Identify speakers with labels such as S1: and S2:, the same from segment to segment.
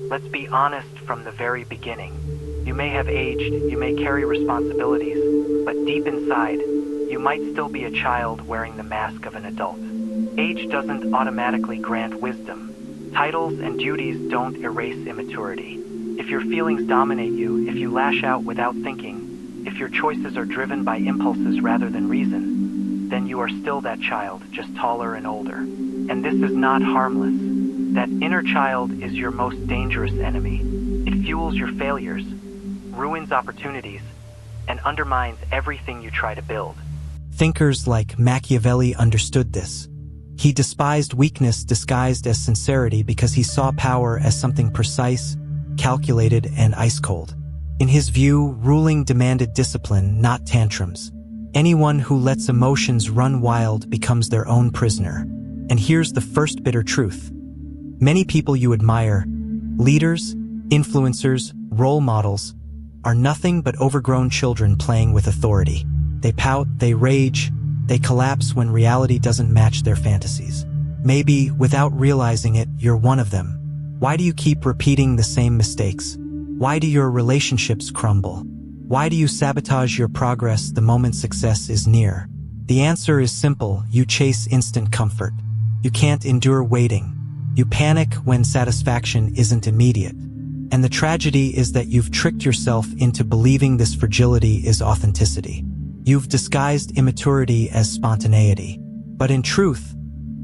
S1: Let's be honest from the very beginning. You may have aged, you may carry responsibilities, but deep inside, you might still be a child wearing the mask of an adult. Age doesn't automatically grant wisdom. Titles and duties don't erase immaturity. If your feelings dominate you, if you lash out without thinking, if your choices are driven by impulses rather than reason, then you are still that child, just taller and older. And this is not harmless. That inner child is your most dangerous enemy. It fuels your failures, ruins opportunities, and undermines everything you try to build.
S2: Thinkers like Machiavelli understood this. He despised weakness disguised as sincerity because he saw power as something precise, calculated, and ice-cold. In his view, ruling demanded discipline, not tantrums. Anyone who lets emotions run wild becomes their own prisoner. And here's the first bitter truth. Many people you admire, leaders, influencers, role models, are nothing but overgrown children playing with authority. They pout, they rage, they collapse when reality doesn't match their fantasies. Maybe, without realizing it, you're one of them. Why do you keep repeating the same mistakes? Why do your relationships crumble? Why do you sabotage your progress the moment success is near? The answer is simple: you chase instant comfort. You can't endure waiting. You panic when satisfaction isn't immediate. And the tragedy is that you've tricked yourself into believing this fragility is authenticity. You've disguised immaturity as spontaneity. But in truth,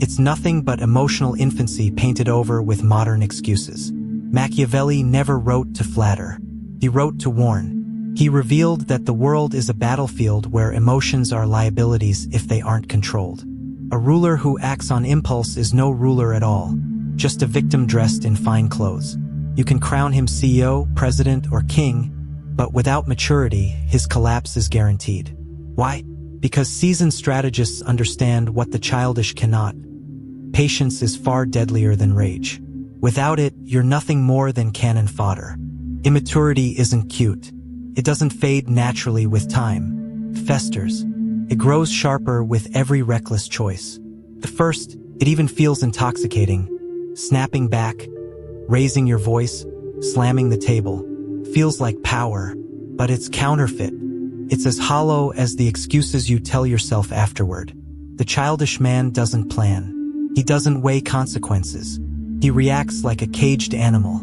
S2: it's nothing but emotional infancy painted over with modern excuses. Machiavelli never wrote to flatter. He wrote to warn. He revealed that the world is a battlefield where emotions are liabilities if they aren't controlled. A ruler who acts on impulse is no ruler at all, just a victim dressed in fine clothes. You can crown him CEO, president, or king, but without maturity, his collapse is guaranteed. Why? Because seasoned strategists understand what the childish cannot. Patience is far deadlier than rage. Without it, you're nothing more than cannon fodder. Immaturity isn't cute. It doesn't fade naturally with time. It festers. It grows sharper with every reckless choice. At first, it even feels intoxicating. Snapping back, raising your voice, slamming the table. Feels like power, but it's counterfeit. It's as hollow as the excuses you tell yourself afterward. The childish man doesn't plan. He doesn't weigh consequences. He reacts like a caged animal.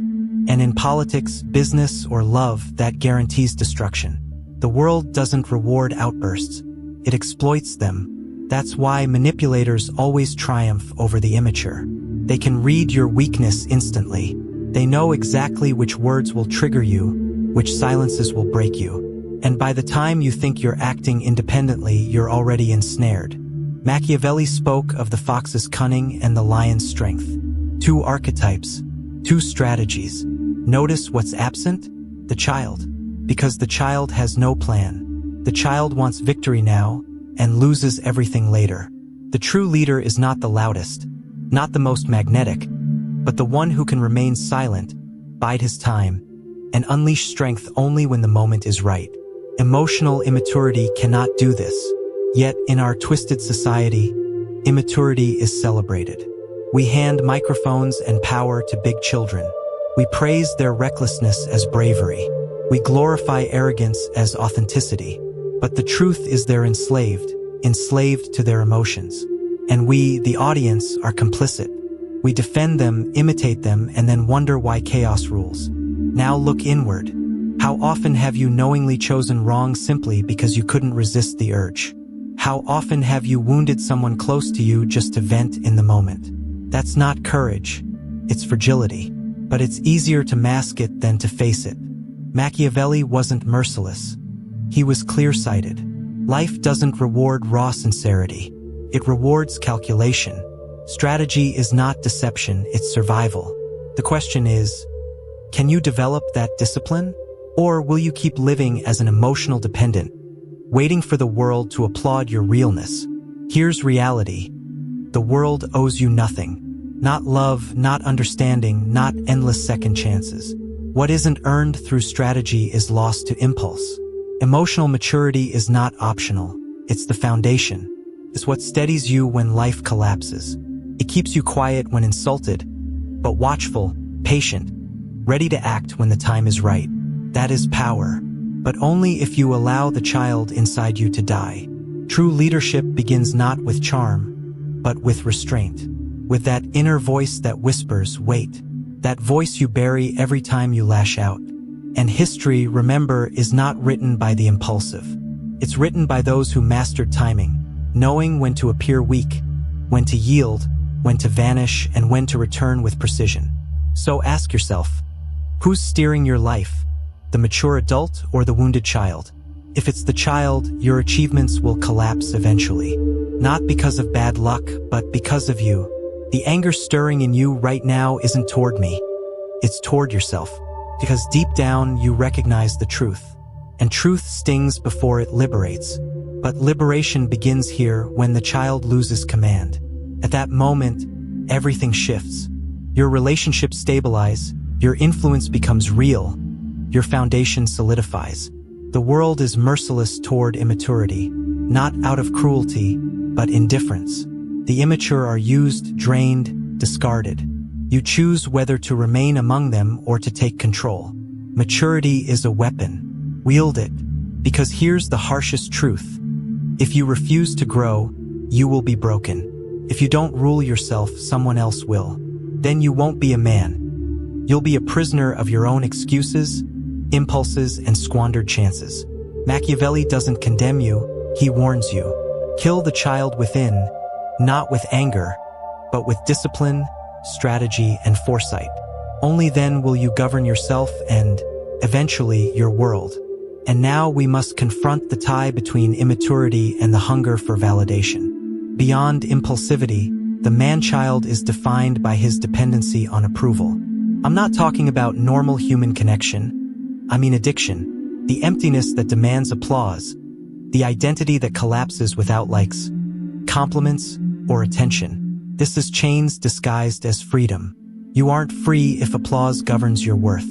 S2: And in politics, business, or love, that guarantees destruction. The world doesn't reward outbursts. It exploits them. That's why manipulators always triumph over the immature. They can read your weakness instantly. They know exactly which words will trigger you, which silences will break you. And by the time you think you're acting independently, you're already ensnared. Machiavelli spoke of the fox's cunning and the lion's strength. Two archetypes, two strategies. Notice what's absent? The child. Because the child has no plan. The child wants victory now and loses everything later. The true leader is not the loudest, not the most magnetic, but the one who can remain silent, bide his time, and unleash strength only when the moment is right. Emotional immaturity cannot do this. Yet, in our twisted society, immaturity is celebrated. We hand microphones and power to big children. We praise their recklessness as bravery. We glorify arrogance as authenticity. But the truth is they're enslaved to their emotions. And we, the audience, are complicit. We defend them, imitate them, and then wonder why chaos rules. Now look inward. How often have you knowingly chosen wrong simply because you couldn't resist the urge? How often have you wounded someone close to you just to vent in the moment? That's not courage. It's fragility. But it's easier to mask it than to face it. Machiavelli wasn't merciless. He was clear-sighted. Life doesn't reward raw sincerity. It rewards calculation. Strategy is not deception, it's survival. The question is, can you develop that discipline? Or will you keep living as an emotional dependent, waiting for the world to applaud your realness? Here's reality. The world owes you nothing. Not love, not understanding, not endless second chances. What isn't earned through strategy is lost to impulse. Emotional maturity is not optional. It's the foundation. It's what steadies you when life collapses. It keeps you quiet when insulted, but watchful, patient, ready to act when the time is right. That is power, but only if you allow the child inside you to die. True leadership begins not with charm, but with restraint, with that inner voice that whispers, wait, that voice you bury every time you lash out. And history, remember, is not written by the impulsive. It's written by those who mastered timing, knowing when to appear weak, when to yield, when to vanish, and when to return with precision. So ask yourself, who's steering your life? The mature adult or the wounded child? If it's the child, your achievements will collapse eventually. Not because of bad luck, but because of you. The anger stirring in you right now isn't toward me. It's toward yourself. Because deep down, you recognize the truth. And truth stings before it liberates. But liberation begins here when the child loses command. At that moment, everything shifts. Your relationships stabilize, your influence becomes real, your foundation solidifies. The world is merciless toward immaturity, not out of cruelty, but indifference. The immature are used, drained, discarded. You choose whether to remain among them or to take control. Maturity is a weapon. Wield it, because here's the harshest truth. If you refuse to grow, you will be broken. If you don't rule yourself, someone else will. Then you won't be a man. You'll be a prisoner of your own excuses, impulses, and squandered chances. Machiavelli doesn't condemn you, he warns you. Kill the child within, not with anger, but with discipline, strategy, and foresight. Only then will you govern yourself and, eventually, your world. And now we must confront the tie between immaturity and the hunger for validation. Beyond impulsivity, the man-child is defined by his dependency on approval. I'm not talking about normal human connection. I mean addiction, the emptiness that demands applause, the identity that collapses without likes, compliments, or attention. This is chains disguised as freedom. You aren't free if applause governs your worth.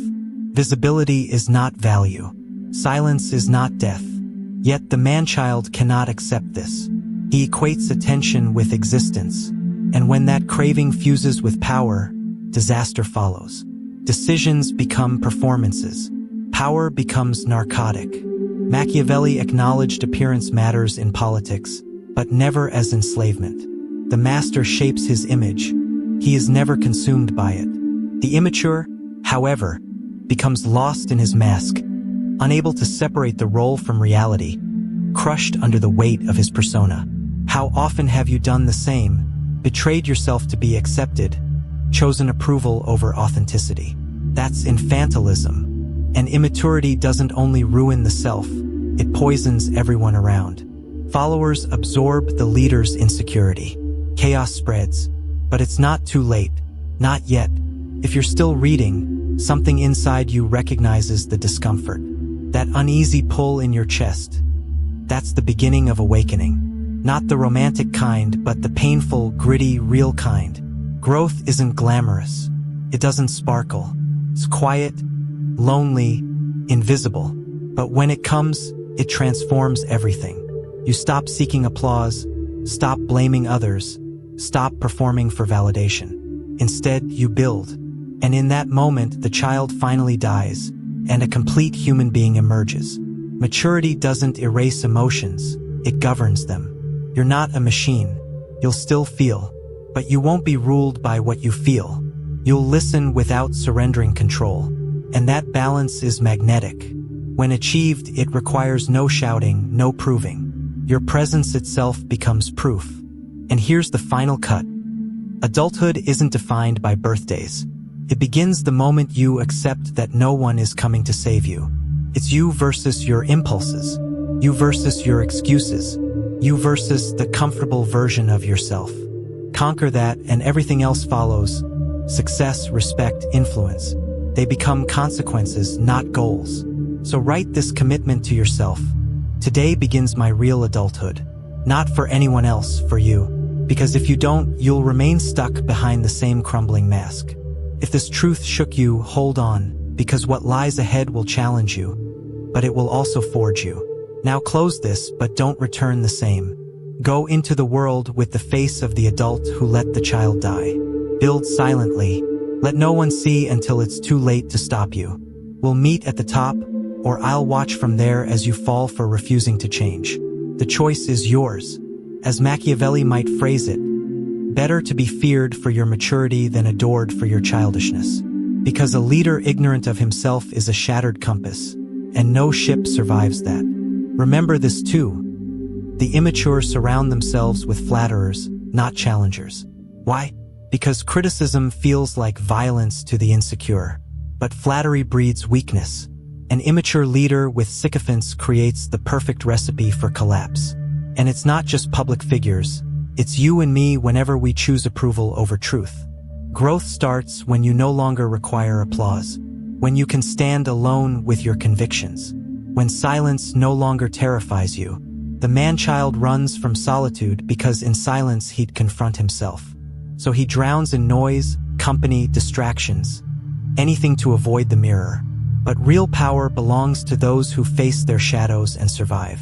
S2: Visibility is not value. Silence is not death. Yet the man-child cannot accept this. He equates attention with existence. And when that craving fuses with power, disaster follows. Decisions become performances. Power becomes narcotic. Machiavelli acknowledged appearance matters in politics, but never as enslavement. The master shapes his image. He is never consumed by it. The immature, however, becomes lost in his mask, unable to separate the role from reality, crushed under the weight of his persona. How often have you done the same? Betrayed yourself to be accepted, chosen approval over authenticity. That's infantilism. And immaturity doesn't only ruin the self, it poisons everyone around. Followers absorb the leader's insecurity. Chaos spreads, but it's not too late. Not yet. If you're still reading, something inside you recognizes the discomfort. That uneasy pull in your chest. That's the beginning of awakening. Not the romantic kind, but the painful, gritty, real kind. Growth isn't glamorous. It doesn't sparkle. It's quiet, lonely, invisible. But when it comes, it transforms everything. You stop seeking applause, stop blaming others, stop performing for validation. Instead, you build. And in that moment, the child finally dies, and a complete human being emerges. Maturity doesn't erase emotions, it governs them. You're not a machine. You'll still feel, but you won't be ruled by what you feel. You'll listen without surrendering control. And that balance is magnetic. When achieved, it requires no shouting, no proving. Your presence itself becomes proof. And here's the final cut. Adulthood isn't defined by birthdays. It begins the moment you accept that no one is coming to save you. It's you versus your impulses. You versus your excuses. You versus the comfortable version of yourself. Conquer that and everything else follows. Success, respect, influence. They become consequences, not goals. So write this commitment to yourself. Today begins my real adulthood. Not for anyone else, for you. Because if you don't, you'll remain stuck behind the same crumbling mask. If this truth shook you, hold on, because what lies ahead will challenge you, but it will also forge you. Now close this, but don't return the same. Go into the world with the face of the adult who let the child die. Build silently, Let no one see until it's too late to stop you. We'll meet at the top, or I'll watch from there as you fall for refusing to change. The choice is yours. As Machiavelli might phrase it, better to be feared for your maturity than adored for your childishness. Because a leader ignorant of himself is a shattered compass, and no ship survives that. Remember this too. The immature surround themselves with flatterers, not challengers. Why? Because criticism feels like violence to the insecure, but flattery breeds weakness. An immature leader with sycophants creates the perfect recipe for collapse. And it's not just public figures, it's you and me whenever we choose approval over truth. Growth starts when you no longer require applause, when you can stand alone with your convictions, when silence no longer terrifies you. The man-child runs from solitude because in silence he'd confront himself. So he drowns in noise, company, distractions, anything to avoid the mirror. But real power belongs to those who face their shadows and survive.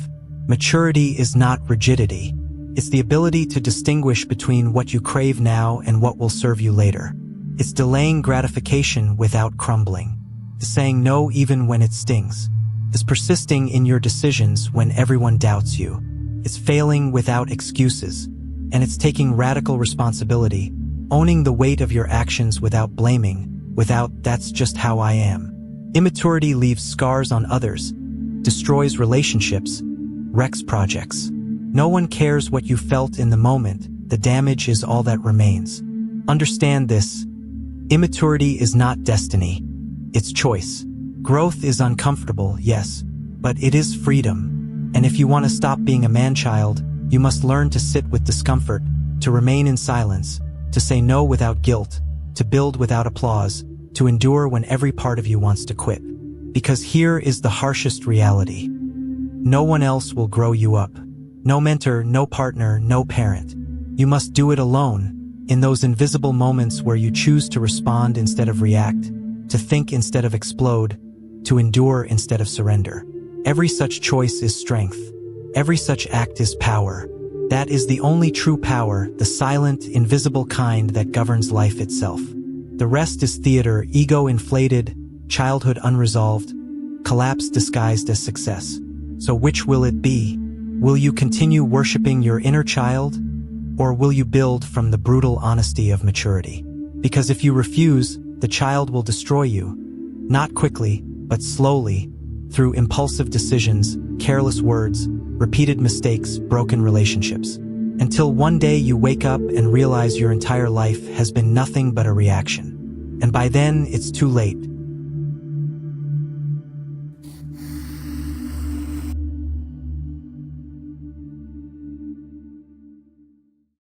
S2: Maturity is not rigidity. It's the ability to distinguish between what you crave now and what will serve you later. It's delaying gratification without crumbling. It's saying no even when it stings. It's persisting in your decisions when everyone doubts you. It's failing without excuses. And it's taking radical responsibility, owning the weight of your actions without blaming, without "that's just how I am." Immaturity leaves scars on others, destroys relationships, wrecks projects. No one cares what you felt in the moment. The damage is all that remains. Understand this. Immaturity is not destiny. It's choice. Growth is uncomfortable, yes, but it is freedom. And if you want to stop being a man-child, you must learn to sit with discomfort, to remain in silence, to say no without guilt, to build without applause, to endure when every part of you wants to quit. Because here is the harshest reality. No one else will grow you up. No mentor, no partner, no parent. You must do it alone, in those invisible moments where you choose to respond instead of react, to think instead of explode, to endure instead of surrender. Every such choice is strength. Every such act is power. That is the only true power, the silent, invisible kind that governs life itself. The rest is theater, ego inflated, childhood unresolved, collapse disguised as success. So which will it be? Will you continue worshiping your inner child? Or will you build from the brutal honesty of maturity? Because if you refuse, the child will destroy you. Not quickly, but slowly, through impulsive decisions, careless words, repeated mistakes, broken relationships. Until one day you wake up and realize your entire life has been nothing but a reaction. And by then, it's too late.